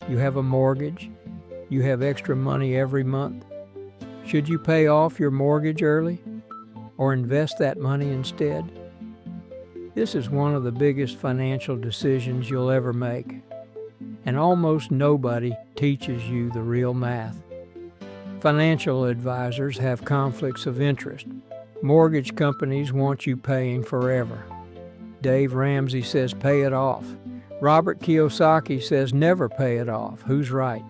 You have a mortgage. You have extra money every month. Should you pay off your mortgage early or invest that money instead? This is one of the biggest financial decisions you'll ever make, and almost nobody teaches you the real math. Financial advisors have conflicts of interest. Mortgage companies want you paying forever. Dave Ramsey says pay it off. Robert Kiyosaki says never pay it off. Who's right?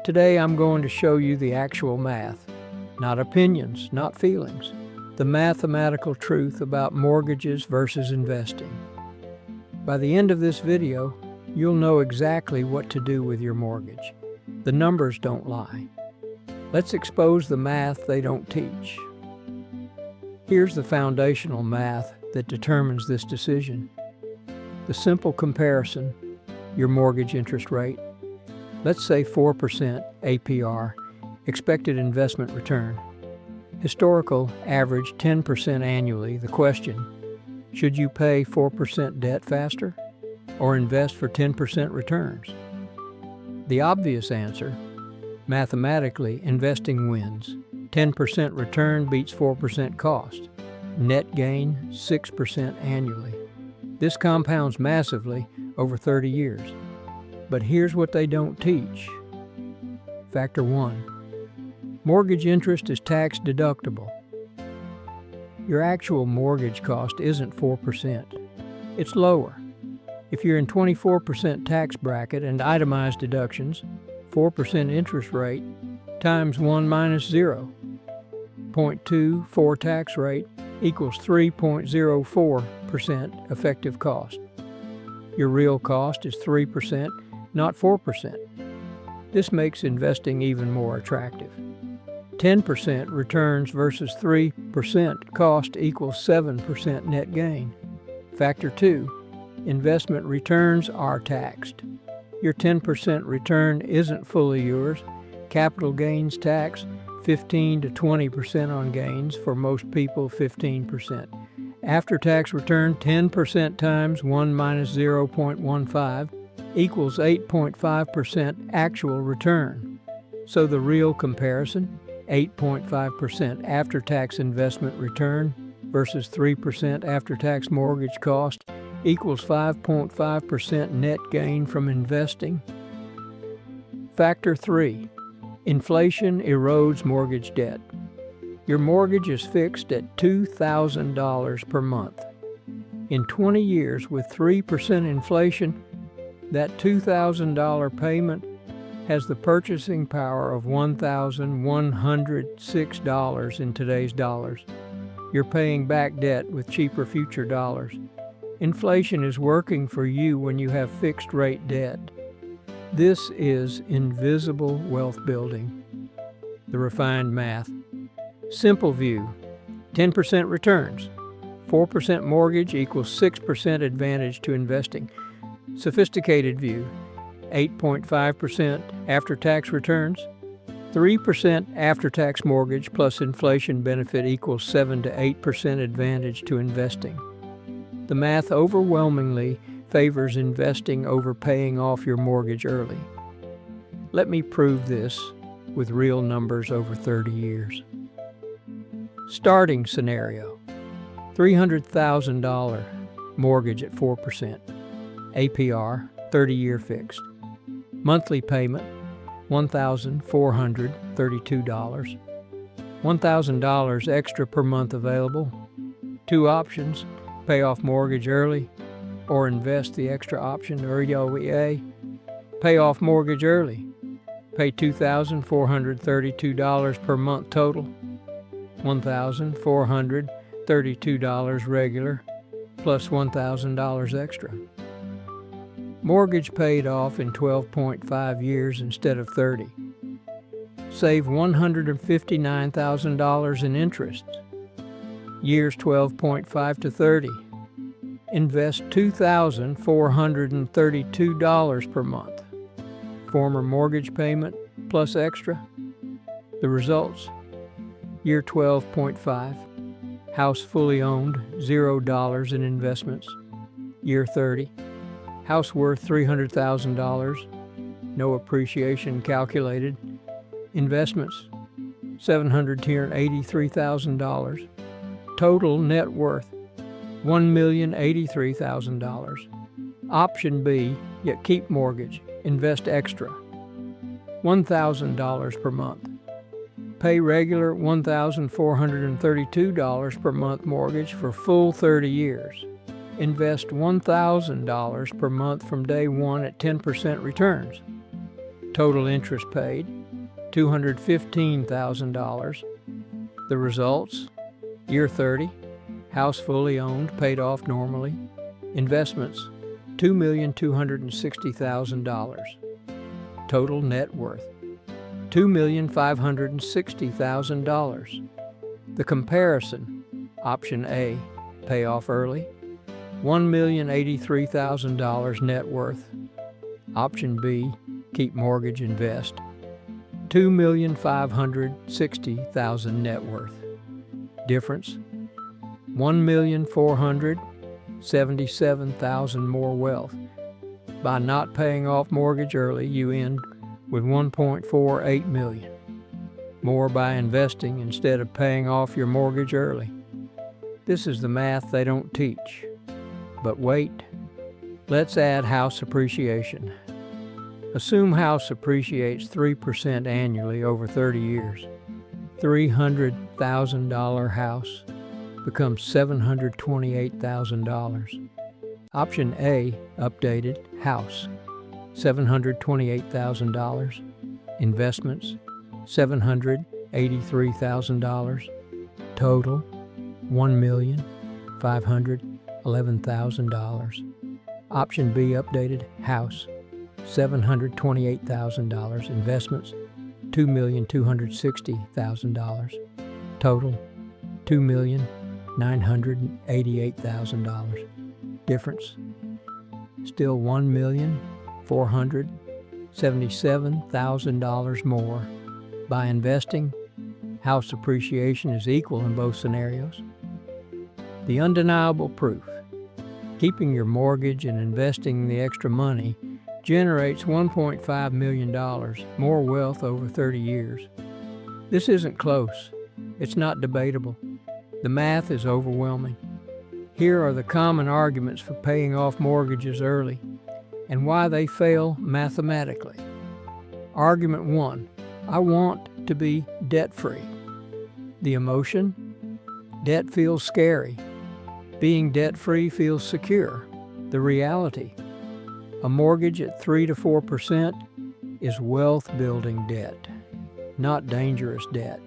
Today I'm going to show you the actual math, not opinions, not feelings. The mathematical truth about mortgages versus investing. By the end of this video, you'll know exactly what to do with your mortgage. The numbers don't lie. Let's expose the math they don't teach. Here's the foundational math that determines this decision. The simple comparison, your mortgage interest rate. Let's say 4% APR, expected investment return. Historical average 10% annually. The question, should you pay 4% debt faster or invest for 10% returns? The obvious answer, mathematically, investing wins. 10% return beats 4% cost. Net gain 6% annually. This compounds massively over 30 years. But here's what they don't teach. Factor 1. Mortgage interest is tax deductible. Your actual mortgage cost isn't 4%. It's lower. If you're in 24% tax bracket and itemized deductions, 4% interest rate times 1 minus 0. 0.24 tax rate equals 3.04% effective cost. Your real cost is 3%, not 4%. This makes investing even more attractive. 10% returns versus 3% cost equals 7% net gain. Factor 2. Investment returns are taxed. Your 10% return isn't fully yours. Capital gains tax 15 to 20% on gains, for most people 15%. After-tax return 10% times 1 minus 0.15 equals 8.5% actual return. So the real comparison, 8.5% after-tax investment return versus 3% after-tax mortgage cost equals 5.5% net gain from investing. Factor 3. Inflation erodes mortgage debt. Your mortgage is fixed at $2,000 per month. In 20 years, with 3% inflation, that $2,000 payment has the purchasing power of $1,106 in today's dollars. You're paying back debt with cheaper future dollars. Inflation is working for you when you have fixed-rate debt. This is invisible wealth building. The refined math. Simple view, 10% returns. 4% mortgage equals 6% advantage to investing. Sophisticated view, 8.5% after-tax returns. 3% after-tax mortgage plus inflation benefit equals 7 to 8% advantage to investing. The math overwhelmingly favors investing over paying off your mortgage early. Let me prove this with real numbers over 30 years. Starting scenario, $300,000 mortgage at 4%, APR, 30-year fixed. Monthly payment, $1,432. $1,000 extra per month available. Two options, pay off mortgage early or invest the extra option, REOA. Pay off mortgage early. Pay $2,432 per month total. $1,432 regular, plus $1,000 extra. Mortgage paid off in 12.5 years instead of 30. Save $159,000 in interest. Years 12.5 to 30. Invest $2,432 per month. Former mortgage payment plus extra. The results: year 12.5, house fully owned, $0 in investments. Year 30, house worth $300,000, no appreciation calculated. Investments, $783,000. Total net worth, $1,083,000. Option B, yet keep mortgage, invest extra, $1,000 per month. Pay regular $1,432 per month mortgage for full 30 years. Invest $1,000 per month from day one at 10% returns. Total interest paid, $215,000. The results, year 30, house fully owned, paid off normally. Investments, $2,260,000. Total net worth, $2,560,000. The comparison, option A, pay off early, $1,083,000 net worth. Option B, keep mortgage, invest, $2,560,000 net worth. Difference, $1,477,000 more wealth. By not paying off mortgage early, you end with $1.48 million. More by investing instead of paying off your mortgage early. This is the math they don't teach. But wait, let's add house appreciation. Assume house appreciates 3% annually over 30 years. $300,000 house becomes $728,000. Option A, updated, house, $728,000. Investments, $783,000. Total, $1,511,000. Option B, updated, house, $728,000. Investments, $2,260,000. Total, $2,988,000. Difference, still $1,477,000 more. By investing, house appreciation is equal in both scenarios. The undeniable proof, keeping your mortgage and investing the extra money generates $1.5 million more wealth over 30 years. This isn't close. It's not debatable. The math is overwhelming. Here are the common arguments for paying off mortgages early and why they fail mathematically. Argument 1, I want to be debt-free. The emotion? Debt feels scary. Being debt-free feels secure. The reality? A mortgage at 3 to 4% is wealth-building debt, not dangerous debt.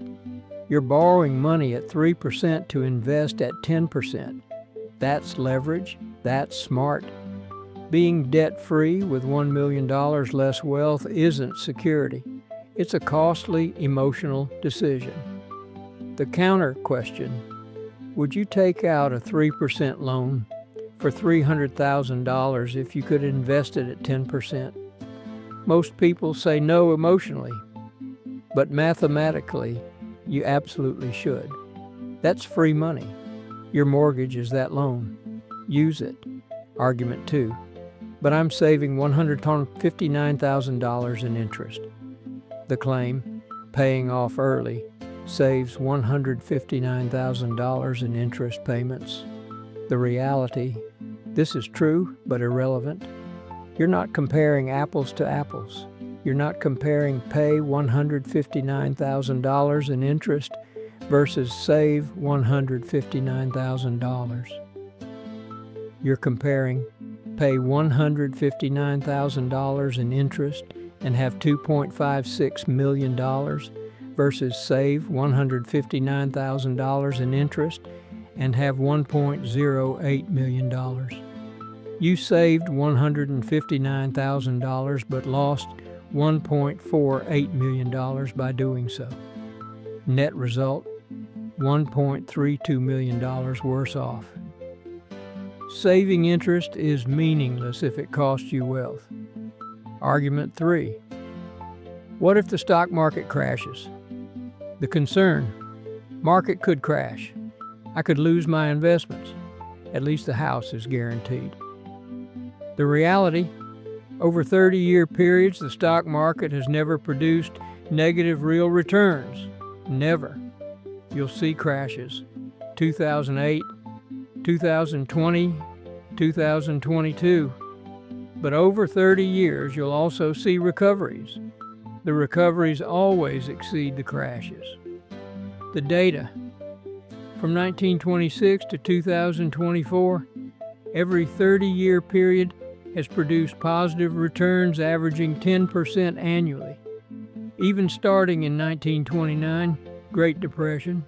You're borrowing money at 3% to invest at 10%. That's leverage. That's smart. Being debt-free with $1 million less wealth isn't security. It's a costly, emotional decision. The counter question, would you take out a 3% loan for $300,000 if you could invest it at 10%? Most people say no emotionally, but mathematically, you absolutely should. That's free money. Your mortgage is that loan. Use it. Argument 2. But I'm saving $159,000 in interest. The claim, paying off early, saves $159,000 in interest payments. The reality, this is true but irrelevant. You're not comparing apples to apples. You're not comparing pay $159,000 in interest versus save $159,000. You're comparing pay $159,000 in interest and have $2.56 million versus save $159,000 in interest and have $1.08 million. You saved $159,000 but lost $1.48 million by doing so. Net result, $1.32 million worse off. Saving interest is meaningless if it costs you wealth. Argument 3. What if the stock market crashes? The concern, market could crash. I could lose my investments. At least the house is guaranteed. The reality, Over 30-year periods, the stock market has never produced negative real returns. Never. You'll see crashes. 2008, 2020, 2022. But over 30 years, you'll also see recoveries. The recoveries always exceed the crashes. The data. From 1926 to 2024, every 30-year period has produced positive returns averaging 10% annually. Even starting in 1929, Great Depression,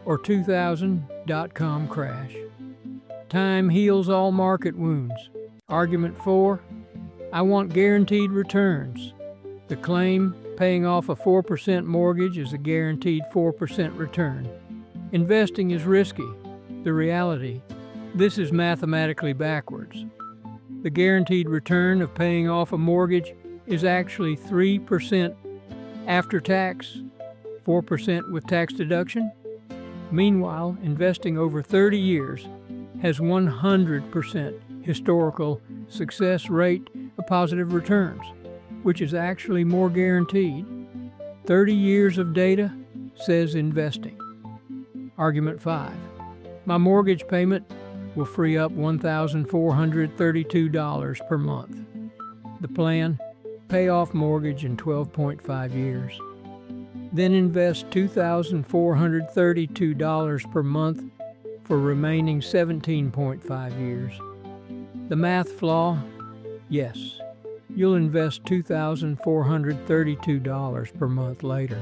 or 2000 dot-com crash. Time heals all market wounds. Argument 4, I want guaranteed returns. The claim, paying off a 4% mortgage is a guaranteed 4% return. Investing is risky. The reality, this is mathematically backwards. The guaranteed return of paying off a mortgage is actually 3% after tax, 4% with tax deduction. Meanwhile, investing over 30 years has 100% historical success rate of positive returns, which is actually more guaranteed. 30 years of data says investing. Argument 5. My mortgage payment will free up $1,432 per month. The plan, pay off mortgage in 12.5 years. Then invest $2,432 per month for remaining 17.5 years. The math flaw? Yes, you'll invest $2,432 per month later.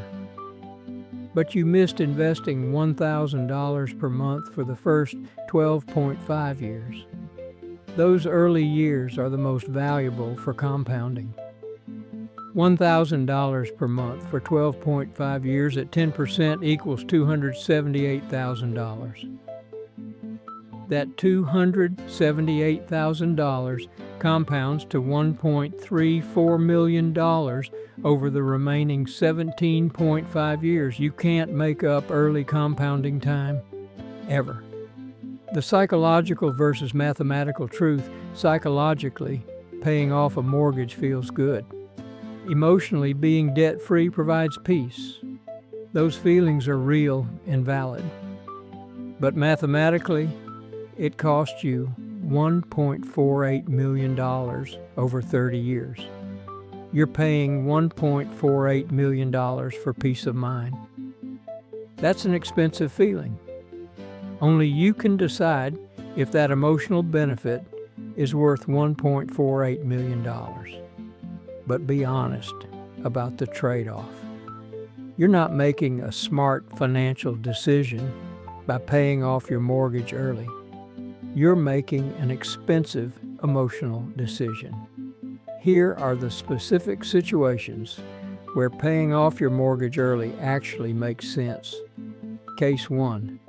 But you missed investing $1,000 per month for the first 12.5 years. Those early years are the most valuable for compounding. $1,000 per month for 12.5 years at 10% equals $278,000. That $278,000 compounds to $1.34 million over the remaining 17.5 years. You can't make up early compounding time, ever. The psychological versus mathematical truth. Psychologically, paying off a mortgage feels good. Emotionally, being debt-free provides peace. Those feelings are real and valid. But mathematically, it cost you $1.48 million over 30 years. You're paying $1.48 million for peace of mind. That's an expensive feeling. Only you can decide if that emotional benefit is worth $1.48 million. But be honest about the trade-off. You're not making a smart financial decision by paying off your mortgage early. You're making an expensive emotional decision. Here are the specific situations where paying off your mortgage early actually makes sense. Case 1.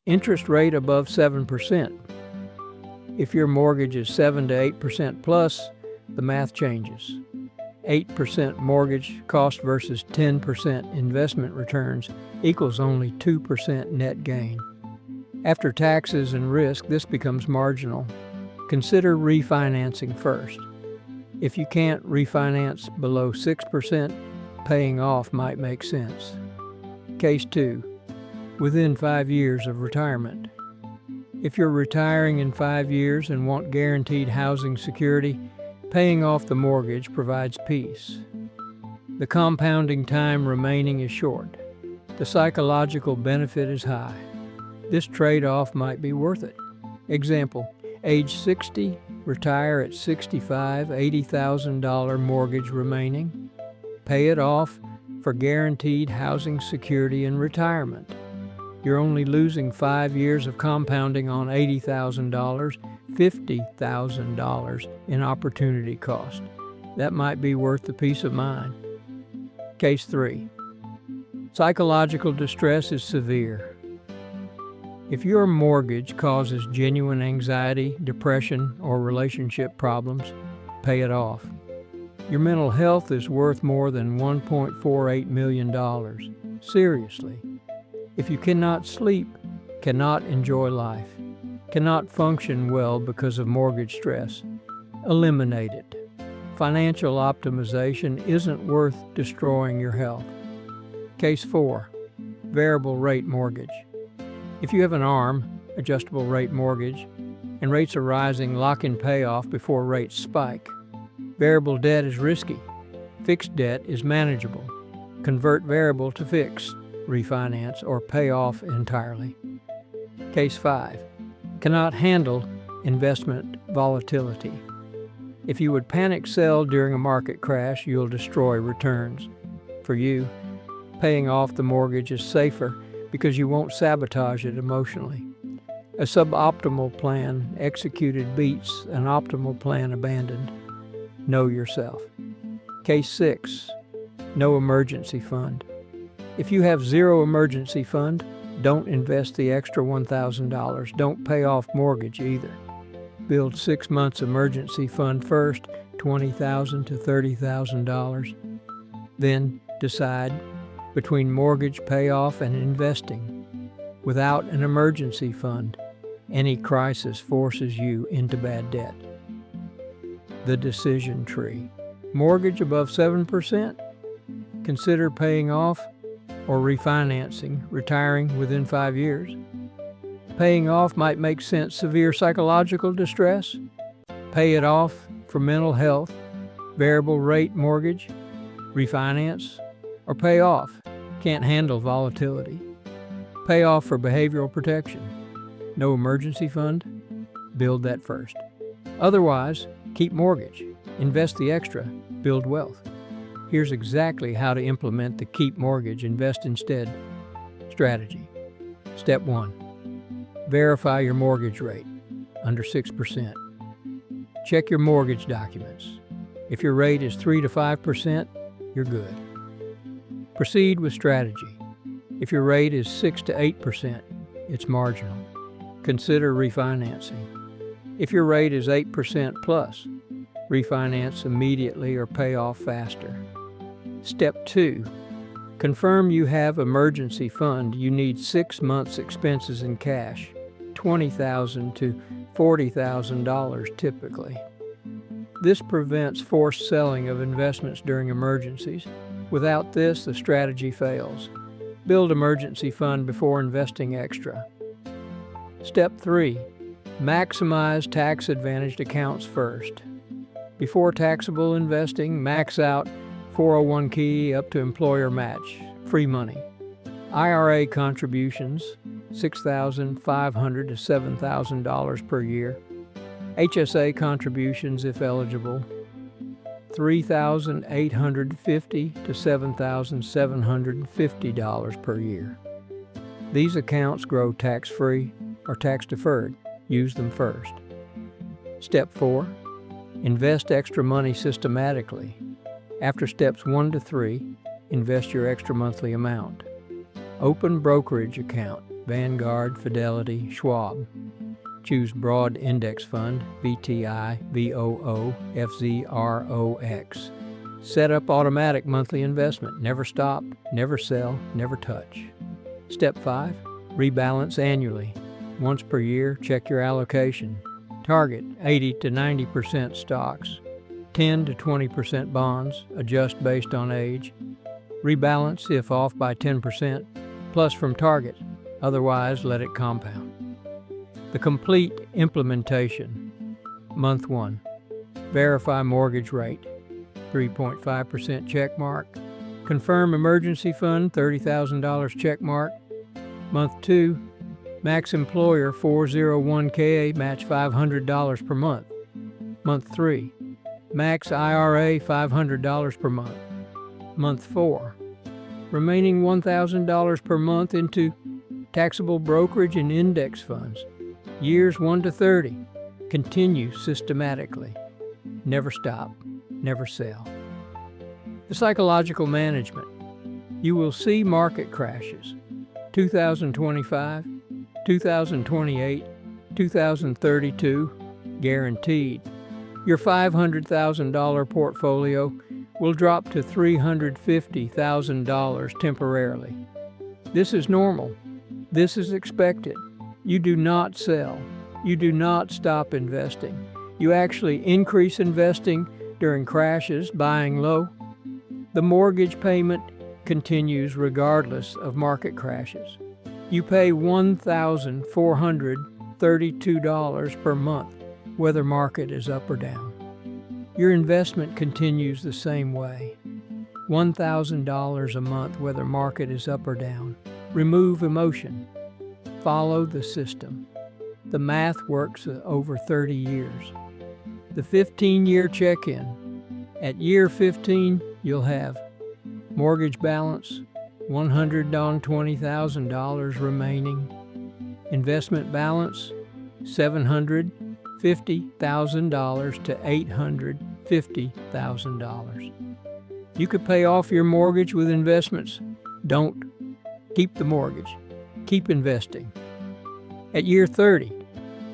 Interest rate above 7%. If your mortgage is 7 to 8% plus, the math changes. 8% mortgage cost versus 10% investment returns equals only 2% net gain. After taxes and risk, this becomes marginal. Consider refinancing first. If you can't refinance below 6%, paying off might make sense. Case 2. Within 5 years of retirement. If you're retiring in 5 years and want guaranteed housing security, paying off the mortgage provides peace. The compounding time remaining is short. The psychological benefit is high. This trade-off might be worth it. Example, age 60, retire at 65, $80,000 mortgage remaining. Pay it off for guaranteed housing security in retirement. You're only losing 5 years of compounding on $80,000, $50,000 in opportunity cost. That might be worth the peace of mind. Case 3. Psychological distress is severe. If your mortgage causes genuine anxiety, depression, or relationship problems, pay it off. Your mental health is worth more than $1.48 million. Seriously. If you cannot sleep, cannot enjoy life, cannot function well because of mortgage stress, eliminate it. Financial optimization isn't worth destroying your health. Case 4. Variable rate mortgage. If you have an ARM, adjustable rate mortgage, and rates are rising, lock in payoff before rates spike. Variable debt is risky. Fixed debt is manageable. Convert variable to fixed, refinance, or pay off entirely. Case 5. Cannot handle investment volatility. If you would panic sell during a market crash, you'll destroy returns. For you, paying off the mortgage is safer because you won't sabotage it emotionally. A suboptimal plan executed beats an optimal plan abandoned. Know yourself. Case 6. No emergency fund. If you have zero emergency fund, don't invest the extra $1,000. Don't pay off mortgage either. Build 6 months emergency fund first, $20,000 to $30,000. Then decide between mortgage payoff and investing. Without an emergency fund, any crisis forces you into bad debt. The decision tree. Mortgage above 7%? Consider paying off or refinancing, retiring within 5 years. Paying off might make sense. Severe psychological distress? Pay it off for mental health. Variable rate mortgage? Refinance? Or pay off? Can't handle volatility. Pay off for behavioral protection. No emergency fund? Build that first. Otherwise, keep mortgage. Invest the extra. Build wealth. Here's exactly how to implement the keep mortgage, invest instead strategy. Step 1. Verify your mortgage rate, under 6%. Check your mortgage documents. If your rate is 3 to 5%, you're good. Proceed with strategy. If your rate is 6 to 8%, it's marginal. Consider refinancing. If your rate is 8% plus, refinance immediately or pay off faster. Step 2. Confirm you have emergency fund. You need 6 months' expenses in cash, $20,000 to $40,000 typically. This prevents forced selling of investments during emergencies. Without this, the strategy fails. Build emergency fund before investing extra. Step 3. Maximize tax-advantaged accounts first. Before taxable investing, max out 401k up to employer match, free money. IRA contributions, $6,500 to $7,000 per year. HSA contributions, if eligible, $3,850 to $7,750 per year. These accounts grow tax-free or tax-deferred. Use them first. Step 4. Invest extra money systematically. After steps 1 to 3, invest your extra monthly amount. Open brokerage account, Vanguard, Fidelity, Schwab. Choose Broad Index Fund, VTI, VOO, FZROX. Set up automatic monthly investment. Never stop, never sell, never touch. Step 5. Rebalance annually. Once per year, check your allocation. Target 80 to 90% stocks, 10 to 20% bonds, adjust based on age. Rebalance if off by 10%, plus from target, otherwise let it compound. The complete implementation. Month 1. Verify mortgage rate, 3.5% check mark. Confirm emergency fund, $30,000 check mark. Month 2. Max employer 401k match $500 per month. Month 3. Max IRA $500 per month. Month 4. Remaining $1,000 per month into taxable brokerage and index funds. Years 1 to 30. Continue systematically. Never stop. Never sell. The psychological management. You will see market crashes. 2025. 2028, 2032, guaranteed. Your $500,000 portfolio will drop to $350,000 temporarily. This is normal. This is expected. You do not sell. You do not stop investing. You actually increase investing during crashes, buying low. The mortgage payment continues regardless of market crashes. You pay $1,432 per month, whether market is up or down. Your investment continues the same way. $1,000 a month, whether market is up or down. Remove emotion. Follow the system. The math works over 30 years. The 15-year check-in. At year 15, you'll have mortgage balance, $120,000 remaining. Investment balance, $750,000 to $850,000. You could pay off your mortgage with investments. Don't. Keep the mortgage. Keep investing. At year 30,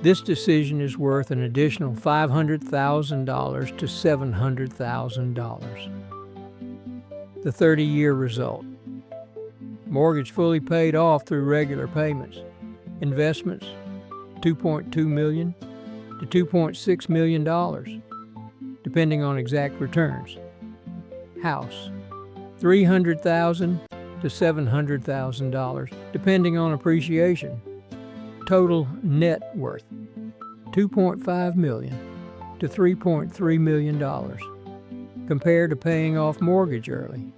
this decision is worth an additional $500,000 to $700,000. The 30-year result. Mortgage fully paid off through regular payments. Investments, $2.2 million to $2.6 million, depending on exact returns. House, $300,000 to $700,000, depending on appreciation. Total net worth, $2.5 million to $3.3 million, compared to paying off mortgage early.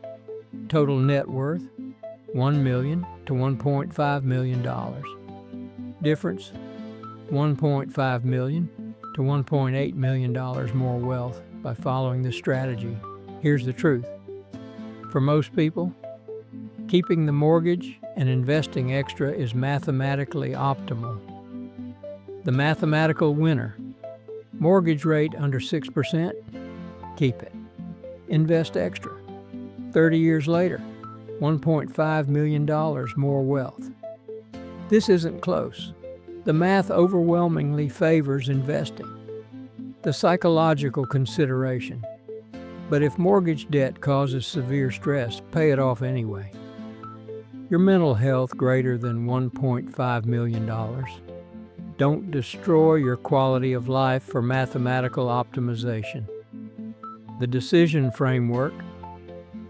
Total net worth, $1 million to $1.5 million. Difference, $1.5 million to $1.8 million more wealth by following this strategy. Here's the truth. For most people, keeping the mortgage and investing extra is mathematically optimal. The mathematical winner. Mortgage rate under 6%, keep it. Invest extra. 30 years later, $1.5 million more wealth. This isn't close. The math overwhelmingly favors investing. The psychological consideration. But if mortgage debt causes severe stress, pay it off anyway. Your mental health greater than $1.5 million. Don't destroy your quality of life for mathematical optimization. The decision framework.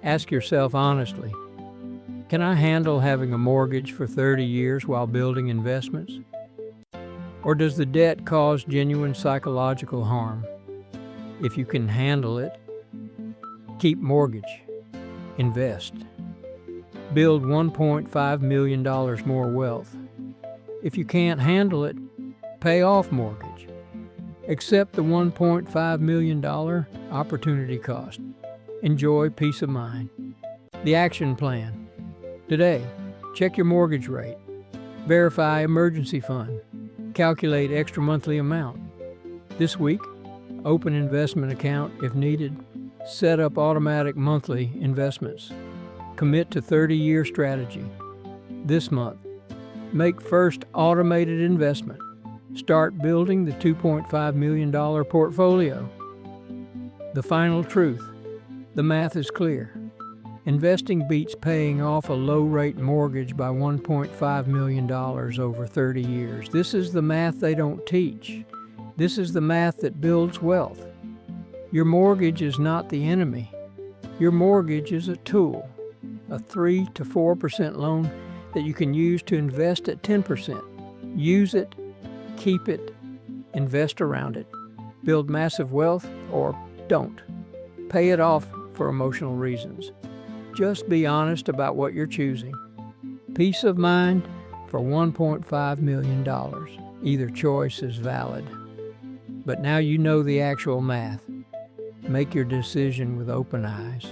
Ask yourself honestly, can I handle having a mortgage for 30 years while building investments? Or does the debt cause genuine psychological harm? If you can handle it, keep mortgage. Invest. Build $1.5 million more wealth. If you can't handle it, pay off mortgage. Accept the $1.5 million opportunity cost. Enjoy peace of mind. The action plan. Today, check your mortgage rate. Verify emergency fund. Calculate extra monthly amount. This week, open investment account if needed. Set up automatic monthly investments. Commit to 30-year strategy. This month, make first automated investment. Start building the $2.5 million portfolio. The final truth. The math is clear. Investing beats paying off a low-rate mortgage by $1.5 million over 30 years. This is the math they don't teach. This is the math that builds wealth. Your mortgage is not the enemy. Your mortgage is a tool, a 3 to 4% loan that you can use to invest at 10%. Use it, keep it, invest around it. Build massive wealth or don't. Pay it off for emotional reasons. Just be honest about what you're choosing. Peace of mind for $1.5 million. Either choice is valid. But now you know the actual math. Make your decision with open eyes.